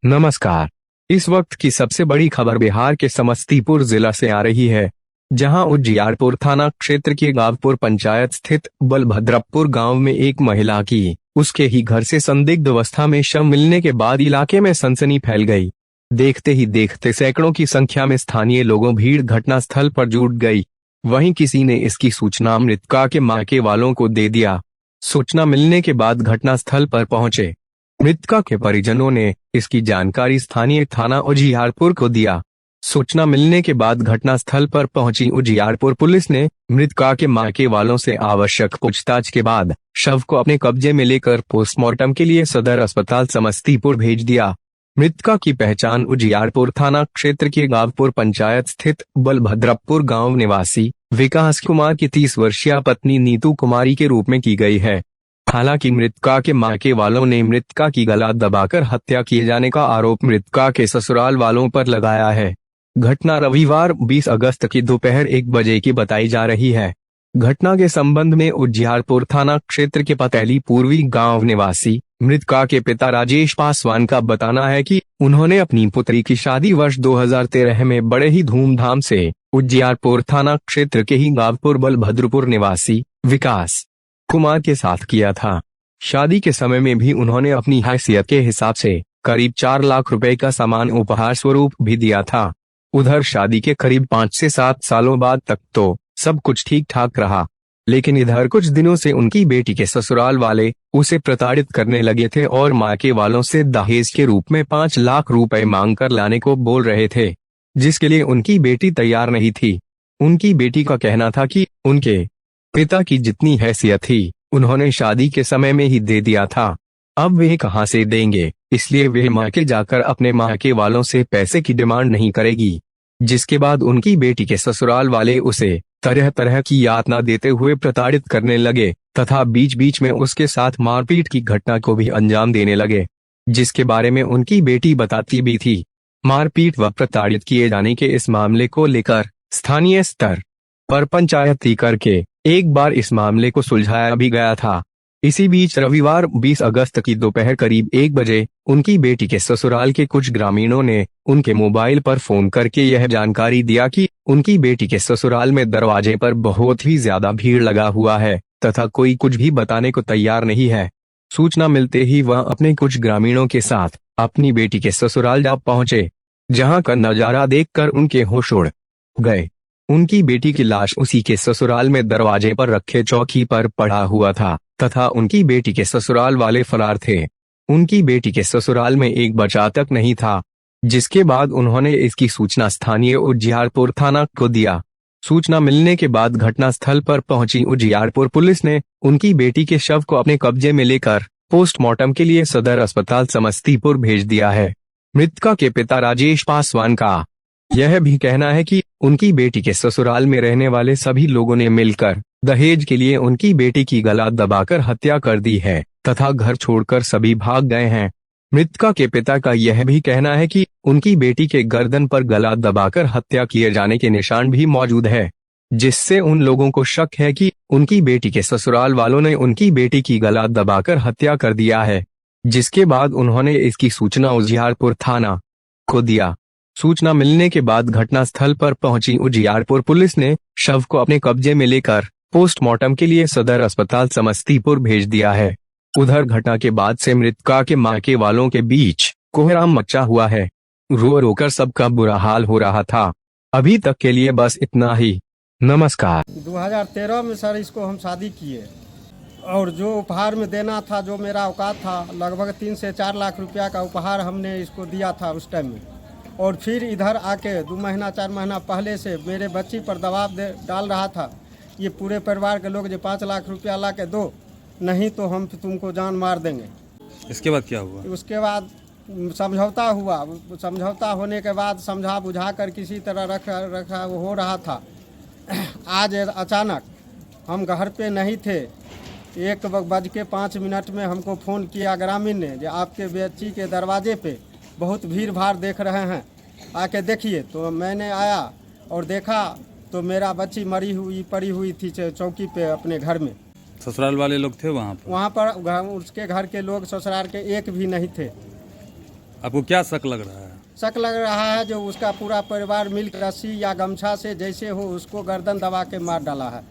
नमस्कार। इस वक्त की सबसे बड़ी खबर बिहार के समस्तीपुर जिला से आ रही है, जहां उजियारपुर थाना क्षेत्र के गावपुर पंचायत स्थित बलभद्रपुर गांव में एक महिला की उसके ही घर से संदिग्ध अवस्था में शव मिलने के बाद इलाके में सनसनी फैल गई। देखते ही देखते सैकड़ों की संख्या में स्थानीय लोगों भीड़ घटनास्थल पर जुट गई। वहीं किसी ने इसकी सूचना मृतका के मायके वालों को दे दिया। सूचना मिलने के बाद घटनास्थल पर पहुंचे मृतका के परिजनों ने इसकी जानकारी स्थानीय थाना उजियारपुर को दिया। सूचना मिलने के बाद घटनास्थल पर पहुंची उजियारपुर पुलिस ने मृतका के मायके वालों से आवश्यक पूछताछ के बाद शव को अपने कब्जे में लेकर पोस्टमार्टम के लिए सदर अस्पताल समस्तीपुर भेज दिया। मृतका की पहचान उजियारपुर थाना क्षेत्र के गावपुर पंचायत स्थित बलभद्रपुर गांव निवासी विकास कुमार की 30 वर्षीय पत्नी नीतू कुमारी के रूप में की गई है। हालांकि मृतका के मायके वालों ने मृतका की गला दबाकर हत्या किए जाने का आरोप मृतका के ससुराल वालों पर लगाया है। घटना रविवार 20 अगस्त की दोपहर 1 बजे की बताई जा रही है। घटना के संबंध में उजियारपुर थाना क्षेत्र के पतैली पूर्वी गांव निवासी मृतका के पिता राजेश पासवान का बताना है कि उन्होंने अपनी पुत्री की शादी वर्ष 2013 में बड़े ही धूमधाम से उजियारपुर थाना क्षेत्र के ही गावपुर बलभद्रपुर निवासी विकास कुमार के साथ किया था। शादी के समय में भी उन्होंने अपनी हैसियत के हिसाब से करीब 4 लाख रुपए का सामान उपहार स्वरूप भी दिया था। उधर शादी के करीब 5 से 7 सालों बाद तक तो सब कुछ ठीक ठाक रहा, लेकिन इधर कुछ दिनों से उनकी बेटी के ससुराल वाले उसे प्रताड़ित करने लगे थे और मायके वालों से दहेज के रूप में 5 लाख रुपए मांग कर लाने को बोल रहे थे, जिसके लिए उनकी बेटी तैयार नहीं थी। उनकी बेटी का कहना था कि उनके पिता की जितनी हैसियत थी उन्होंने शादी के समय में ही दे दिया था, अब वे कहां से देंगे, इसलिए वे मायके जाकर अपने मायके वालों से पैसे की डिमांड नहीं करेगी। जिसके बाद उनकी बेटी के ससुराल वाले उसे तरह तरह की यातना देते हुए प्रताड़ित करने लगे तथा बीच बीच में उसके साथ मारपीट की घटना को भी अंजाम देने लगे, जिसके बारे में उनकी बेटी बताती भी थी। मारपीट व प्रताड़ित किए जाने के इस मामले को लेकर स्थानीय स्तर पर पंचायती करके एक बार इस मामले को सुलझाया भी गया था। इसी बीच रविवार 20 अगस्त की दोपहर करीब 1 बजे उनकी बेटी के ससुराल के कुछ ग्रामीणों ने उनके मोबाइल पर फोन करके यह जानकारी दिया कि उनकी बेटी के ससुराल में दरवाजे पर बहुत ही ज्यादा भीड़ लगा हुआ है तथा कोई कुछ भी बताने को तैयार नहीं है। सूचना मिलते ही वह अपने कुछ ग्रामीणों के साथ अपनी बेटी के ससुराल जा पहुंचे, जहां का नजारा देखकर उनके होश उड़ गए। उनकी बेटी की लाश उसी के ससुराल में दरवाजे पर रखे चौकी पर पड़ा हुआ था तथा उनकी बेटी के ससुराल वाले फरार थे। उनकी बेटी के ससुराल में एक बच्चा तक नहीं था, जिसके बाद उन्होंने इसकी सूचना स्थानीय उजियारपुर थाना को दिया। सूचना मिलने के बाद घटनास्थल पर पहुंची उजियारपुर पुलिस ने उनकी बेटी के शव को अपने कब्जे में लेकर पोस्टमार्टम के लिए सदर अस्पताल समस्तीपुर भेज दिया है। मृतका के पिता राजेश पासवान का यह भी कहना है कि उनकी बेटी के ससुराल में रहने वाले सभी लोगों ने मिलकर दहेज के लिए उनकी बेटी की गला दबाकर हत्या कर दी है तथा घर छोड़कर सभी भाग गए हैं। मृतका के पिता का यह भी कहना है कि उनकी बेटी के गर्दन पर गला दबाकर हत्या किए जाने के निशान भी मौजूद है, जिससे उन लोगों को शक है कि उनकी बेटी के ससुराल वालों ने उनकी बेटी की गला दबाकर हत्या कर दिया है। जिसके बाद उन्होंने इसकी सूचना उजियारपुर थाना को दिया। सूचना मिलने के बाद घटनास्थल पर पहुंची उजियारपुर पुलिस ने शव को अपने कब्जे में लेकर पोस्टमार्टम के लिए सदर अस्पताल समस्तीपुर भेज दिया है। उधर घटना के बाद से मृतका के मायके वालों के बीच कोहराम मचा हुआ है। रो रो कर सबका बुरा हाल हो रहा था। अभी तक के लिए बस इतना ही। नमस्कार। 2013 में सर इसको हम शादी किए और जो उपहार में देना था, जो मेरा औकात था, लगभग 3 से 4 लाख रुपया का उपहार हमने इसको दिया था उस टाइम में। और फिर इधर आके 2 महीना 4 महीना पहले से मेरे बच्ची पर दबाव डाल रहा था, ये पूरे परिवार के लोग जो 5 लाख रुपया ला के दो, नहीं तो हम तुमको जान मार देंगे। इसके बाद क्या हुआ? उसके बाद समझौता हुआ। समझौता होने के बाद समझा बुझा कर किसी तरह रखा हो रहा था। आज अचानक हम घर पे नहीं थे, 1:05 में हमको फ़ोन किया ग्रामीण ने, जो आपके बच्ची के दरवाजे पे बहुत भीड़ भाड़ देख रहे हैं, आके देखिए। तो मैंने आया और देखा तो मेरा बच्ची मरी हुई पड़ी हुई थी चौकी पे अपने घर में। ससुराल वाले लोग थे वहाँ पर? वहाँ पर उसके घर के लोग ससुराल के एक भी नहीं थे। आपको क्या शक लग रहा है? शक लग रहा है जो उसका पूरा परिवार मिल रस्सी या गमछा से जैसे हो उसको गर्दन दबा के मार डाला है।